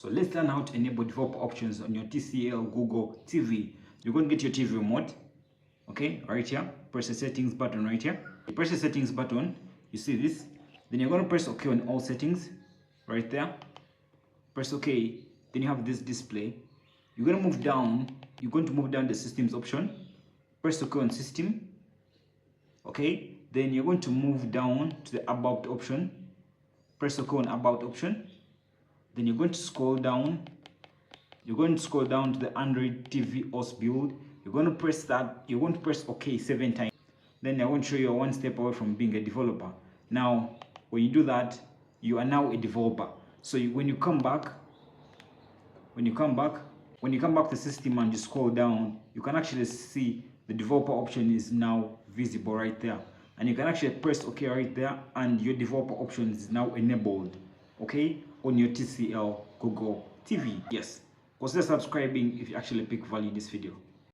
So let's learn how to enable developer options on your TCL Google TV. You're going to get your TV remote, okay, right here. Press the settings button right here. You press the settings button, you see this. Then you're going to press OK on all settings, right there. Press OK. Then you have this display. You're going to move down. You're going to move down the systems option. Press OK on system. Okay. Then you're going to move down to the about option. Press OK on about option. Then you're going to scroll down. You're going to scroll down to the Android TV OS build. You're going to press that. You're going to press OK 7 times. Then I want to show you one step away from being a developer. Now, when you do that, you are now a developer. So when you come back to the system and you scroll down, you can actually see the developer option is now visible right there. And you can actually press OK right there, and your developer option is now enabled, okay, on your TCL Google TV. Yes, consider subscribing if you actually pick value in this video.